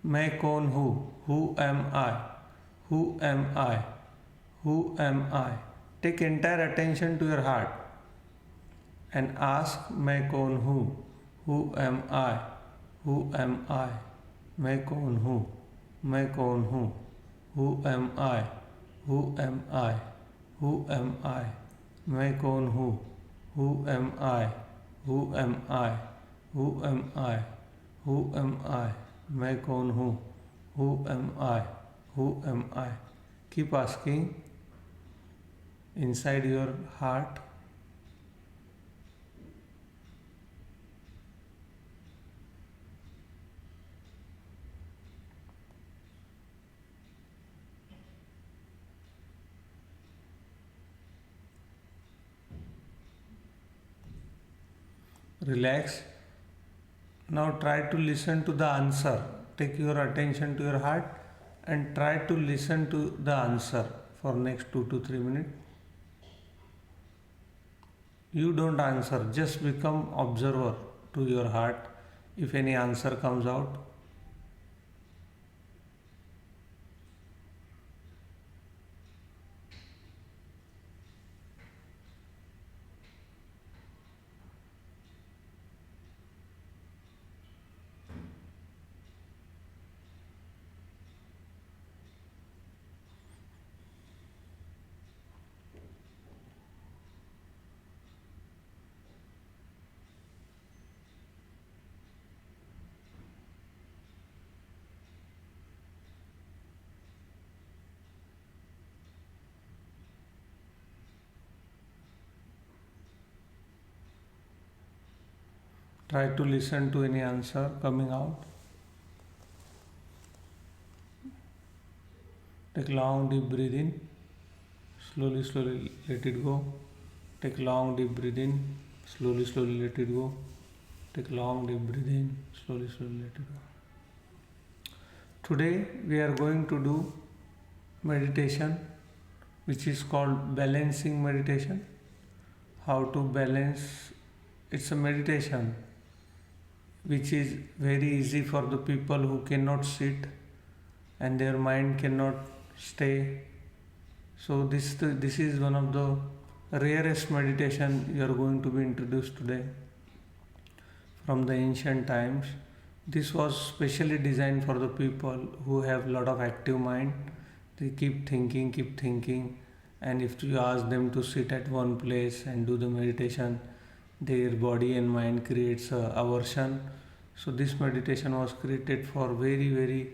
मैं कौन हूँ? Who am I? Who am I? Who am I? Take entire attention to your heart and ask, मैं कौन हूँ? Who am I? Who am I? मैं कौन हूँ? मैं कौन हूँ? Who am I? Who am I? Who am I? मैं कौन हूँ? Who am I? Who am I? Who am I? Who am I? मैं कौन हूँ? Who am I? Who am I? Keep asking inside your heart. Relax. Now try to listen to the answer. Take your attention to your heart and try to listen to the answer for next 2 to 3 minutes. You don't answer, just become observer to your heart. If any answer comes out, try to listen to any answer coming out. Take long deep breath in. Slowly, slowly let it go. Take long deep breath in. Slowly, slowly let it go. Take long deep breath in. Slowly, slowly let it go. Today we are going to do meditation which is called balancing meditation. How to balance. It's a meditation which is very easy for the people who cannot sit and their mind cannot stay. So this is one of the rarest meditation you are going to be introduced today from the ancient times. This was specially designed for the people who have lot of active mind. They keep thinking, and if you ask them to sit at one place and do the meditation, their body and mind creates a aversion. So this meditation was created for very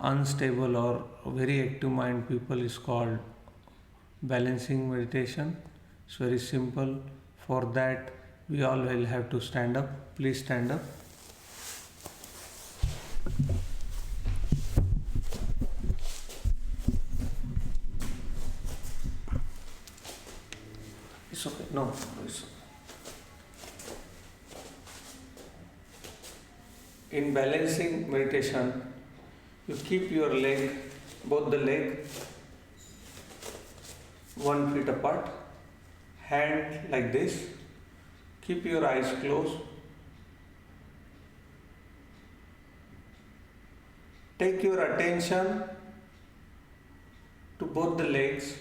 unstable or very active mind people. Is called balancing meditation. It's very simple. For that we all will have to stand up. Please stand up. It's okay. No, it's okay. In balancing meditation, you keep your leg, both the leg, 1 feet apart, hand like this. Keep your eyes closed. Take your attention to both the legs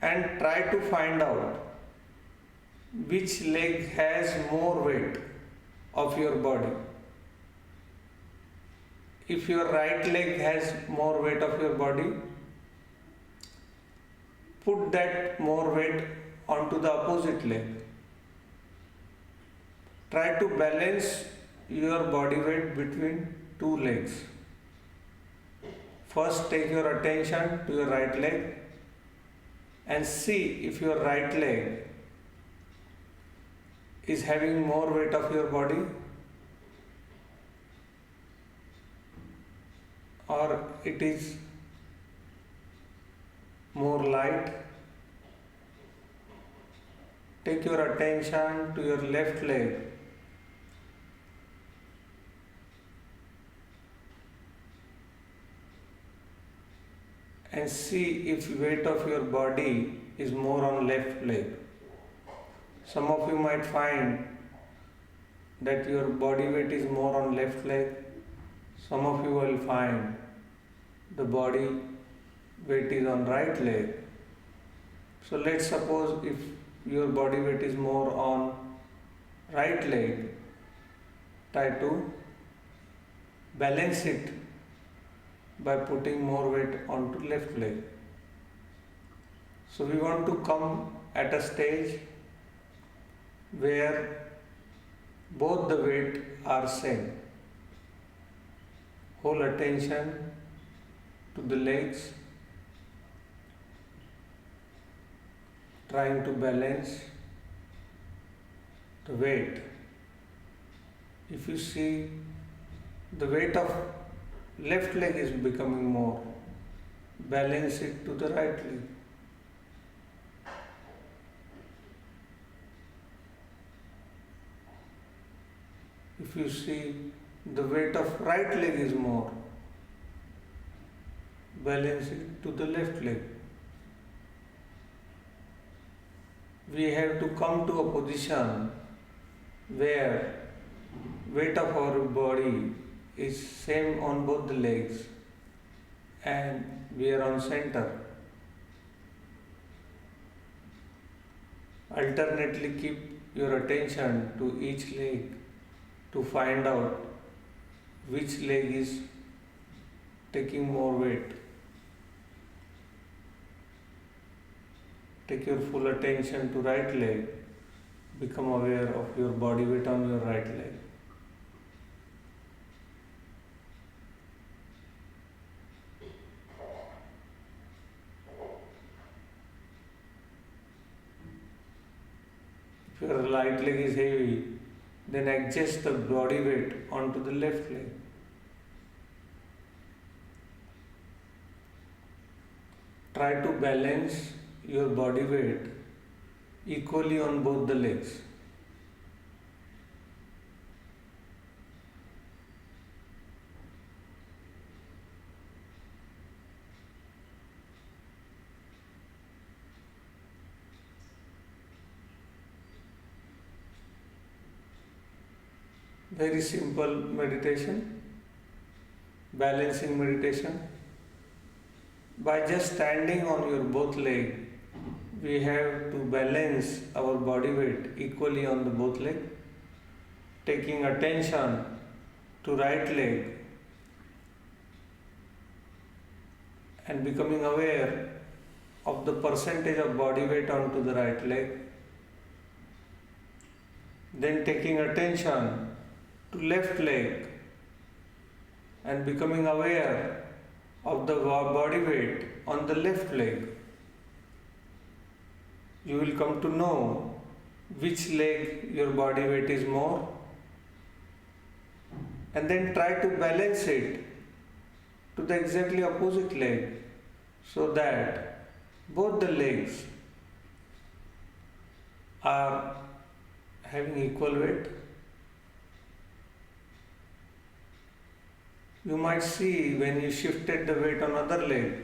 and try to find out which leg has more weight of your body. If your right leg has more weight of your body, put that more weight onto the opposite leg. Try to balance your body weight between two legs. First, take your attention to your right leg and see if your right leg is having more weight of your body or it is more light. Take your attention to your left leg and see if weight of your body is more on left leg. Some of you might find that your body weight is more on left leg. Some of you will find the body weight is on right leg. So let's suppose if your body weight is more on right leg, try to balance it by putting more weight onto left leg. So we want to come at a stage where both the weight are same. Hold attention to the legs, trying to balance the weight. If you see the weight of left leg is becoming more, balance it to the right leg. If you see the weight of right leg is more, balance it to the left leg. We have to come to a position where weight of our body is same on both the legs and we are on center. Alternately keep your attention to each leg to find out which leg is taking more weight. Take your full attention to right leg. Become aware of your body weight on your right leg. If your right leg is heavy, then adjust the body weight onto the left leg. try to balance your body weight equally on both the legs. Very simple meditation, balancing meditation. By just standing on your both legs, we have to balance our body weight equally on the both leg, taking attention to right leg and becoming aware of the percentage of body weight onto the right leg. Then taking attention to left leg and becoming aware of the body weight on the left leg. You will come to know which leg your body weight is more, and then try to balance it to the exactly opposite leg so that both the legs are having equal weight. You might see when you shifted the weight on other leg,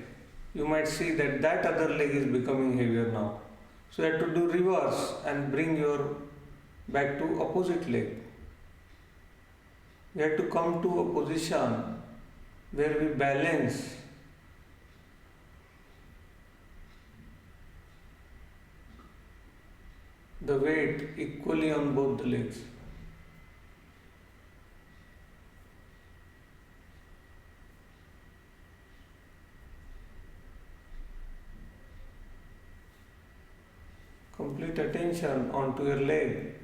you might see that that other leg is becoming heavier now. So you have to do reverse and bring your back to opposite leg. We have to come to a position where we balance the weight equally on both the legs. Complete attention onto your leg,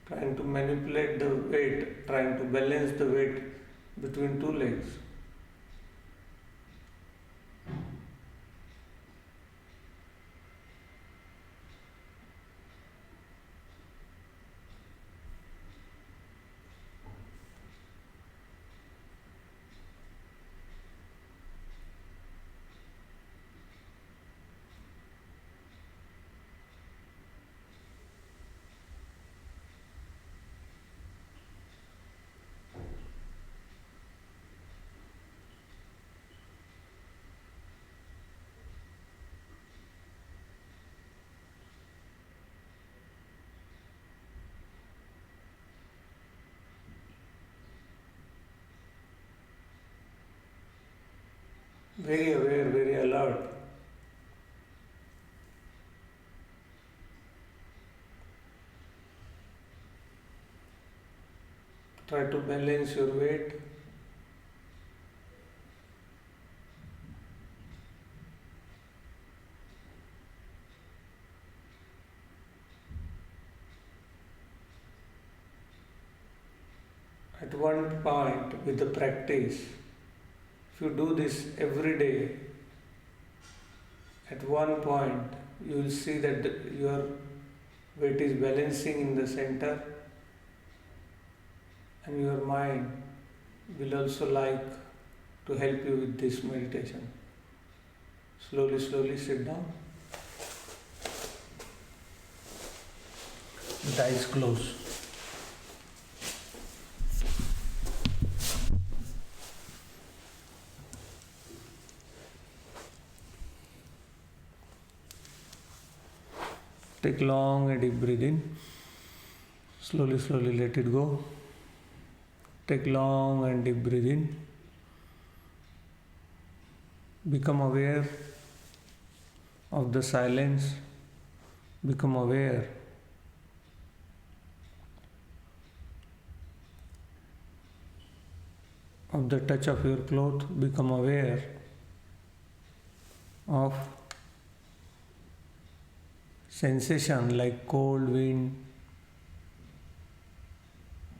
trying to manipulate the weight, trying to balance the weight between two legs. Very aware, very alert. Try to balance your weight. At one point with the practice, if you do this every day, at one point you will see that your weight is balancing in the center, and your mind will also like to help you with this meditation. Slowly, slowly sit down. With eyes closed. Take long and deep breath in. Slowly, slowly let it go. Take long and deep breath in. Become aware of the silence. Become aware of the touch of your cloth. Become aware of sensation like cold wind.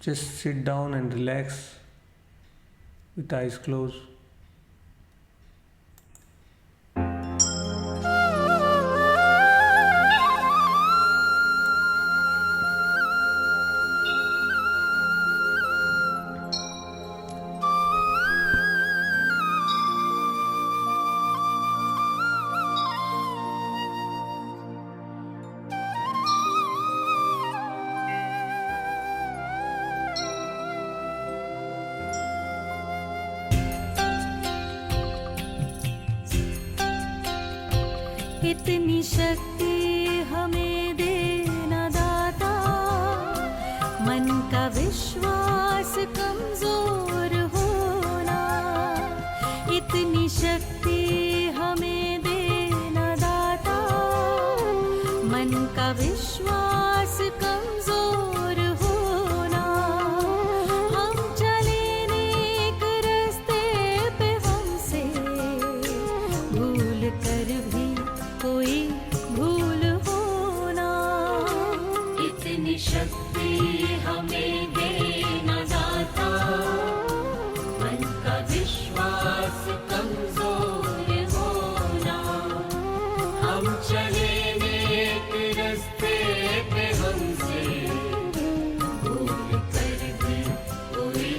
Just sit down and relax with eyes closed. इतनी शक्ति हमें देना दाता, मन का विश्वास कमजोर होना। इतनी शक्ति हमें देना दाता, मन का विश्वास कमजोर होना। हम चले नेक रास्ते पे, हमसे भूल कर भी कोई भूल होना। इतनी शक्ति हमें देना दाता, मन का विश्वास कमजोर होना। हम चले नेक रास्ते पे, हमसे भूल कर भी कोई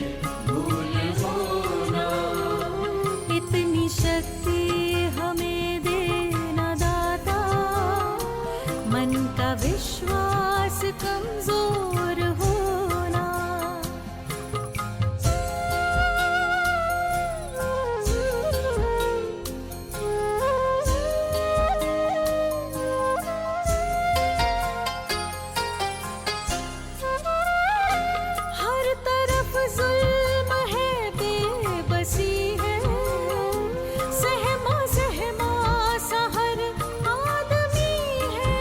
भूल होना। इतनी शक्ति हमें देना दाता, मन का विश्वास कमजोर होना। हर तरफ जुल्म है, बेबसी है, सहमा सहमा सा हर आदमी है।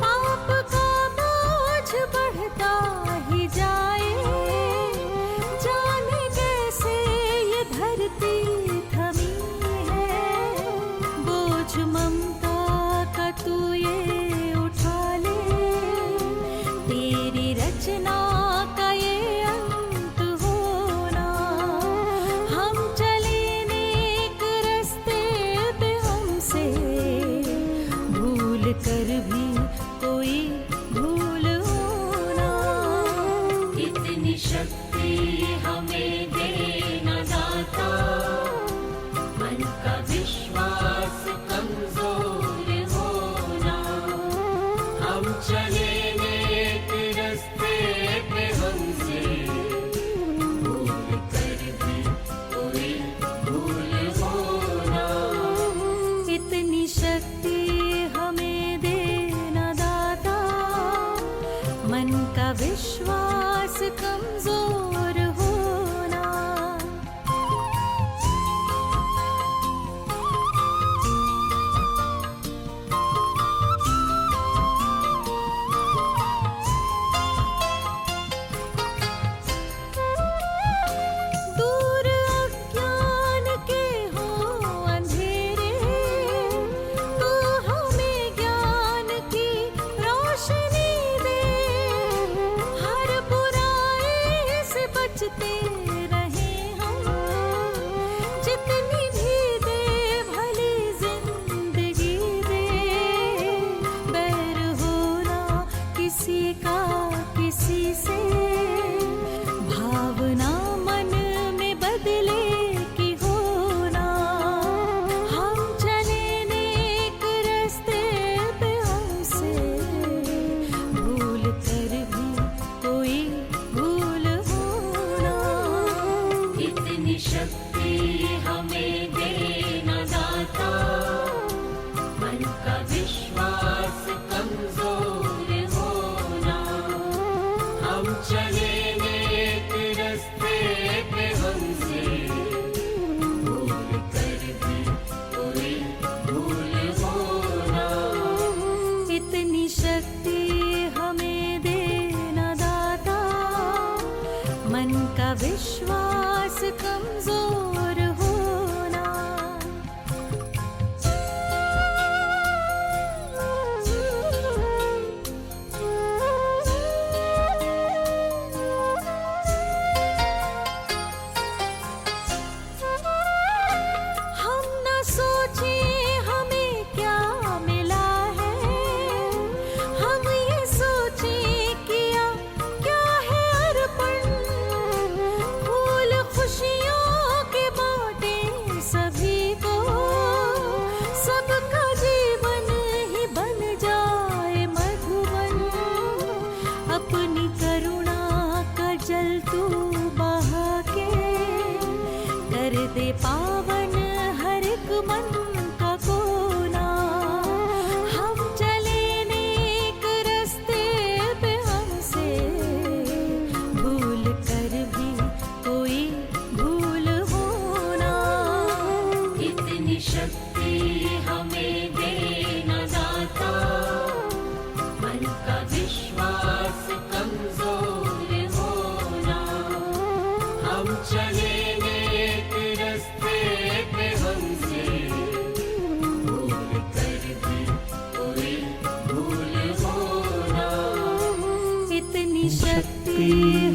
पाप का बोझ बढ़ता ही जाए, जाने कैसे ये धरती थमी है। बोझ ममता का तू ये उठा ले, तेरी रचना का ये अंत होना। हम चले नेक रास्ते पे, हमसे भूल कर भी कोई भूल होना। इतनी शक्ति हमें देना दाता, मन का विश्वास कमजोर होना। हम चले नेक रास्ते पे, हमसे भूल कर भी कोई भूल होना। इतनी शक्ति हमें देना दाता, मन का विश्वास कमजोर होना।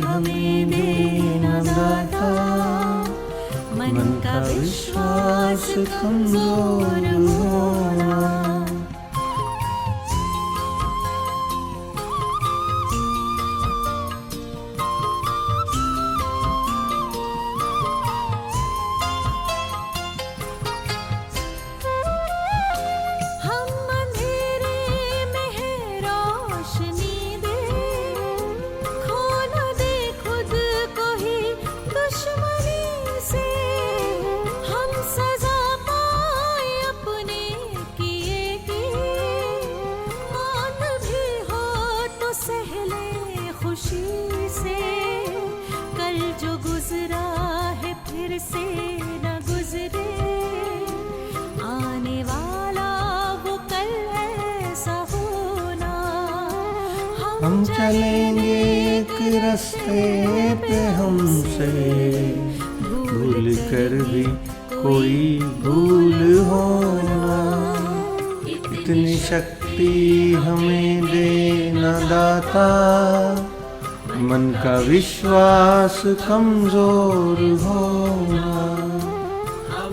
हमें देना दाता, मन का विश्वास कमजोर होना। से न गुजरे, आने वाला वो कल ऐसा होना। हम चलेंगे एक रास्ते पे हमसे भूल कर भी कोई भूल होना। इतनी शक्ति हमें देना दाता, मन का विश्वास कमजोर होना।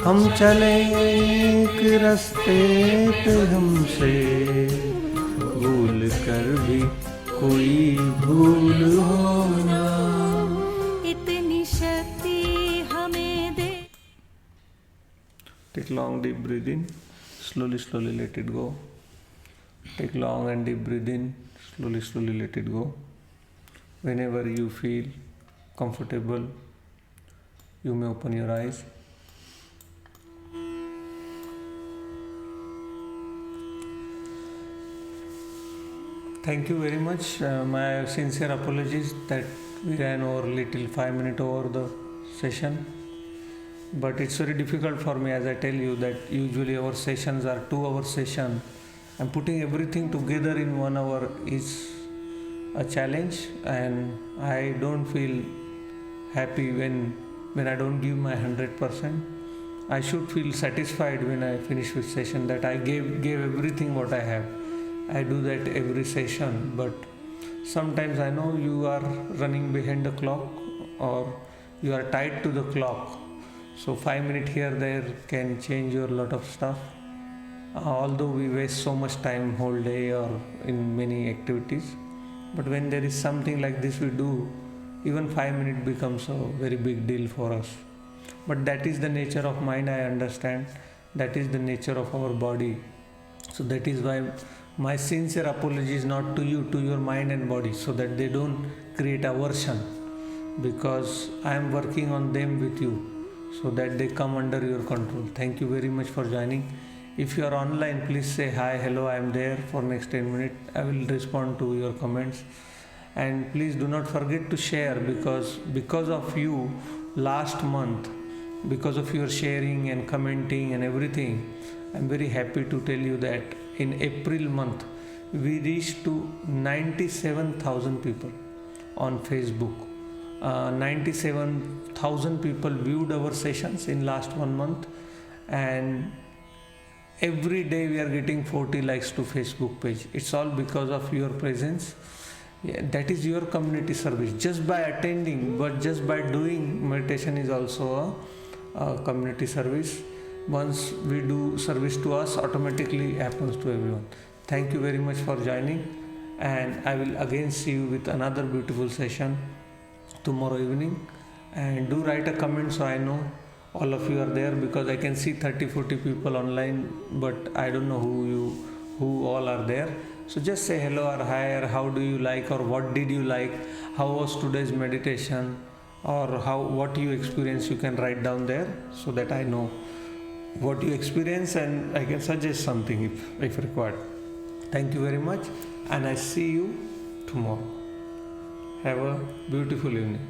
हम चले एक रास्ते पे हमसे भूल कर भी कोई भूल होना। इतनी शक्ति हमें दे। Take long deep breath in, slowly let it go. Take long and deep breath in, slowly let it go. Whenever you feel comfortable, you may open your eyes. Thank you very much. My sincere apologies that we ran over little 5 minutes over the session. But it's very difficult for me, as I tell you, that usually our sessions are 2-hour session. And putting everything together in 1 hour is a challenge, and I don't feel happy when I don't give my 100%. I should feel satisfied when I finish with session that I gave everything what I have. I do that every session, but sometimes I know you are running behind the clock or you are tied to the clock. So 5 minutes here there can change your lot of stuff. Although we waste so much time whole day or in many activities. But when there is something like this we do, even 5 minutes becomes a very big deal for us. But that is the nature of mind, I understand. That is the nature of our body. So that is why my sincere apology is not to you, to your mind and body, so that they don't create aversion. Because I am working on them with you, so that they come under your control. Thank you very much for joining. If you are online, please say hi, hello, I am there for next 10 minutes. I will respond to your comments. And please do not forget to share, because of you last month, because of your sharing and commenting and everything, I am very happy to tell you that in April month we reached to 97,000 people on Facebook. 97,000 people viewed our sessions in last 1 month, and every day we are getting 40 likes to Facebook page. It's all because of your presence. Yeah, that is your community service. Just by attending, but just by doing meditation is also a community service. Once we do service to us, automatically happens to everyone. Thank you very much for joining, and I will again see you with another beautiful session tomorrow evening. And do write a comment so I know all of you are there, because I can see 30-40 people online, but I don't know who all are there. So just say hello or hi, or how do you like, or what did you like, how was today's meditation, or what you experience. You can write down there so that I know what you experience and I can suggest something if required. Thank you very much, and I see you tomorrow. Have a beautiful evening.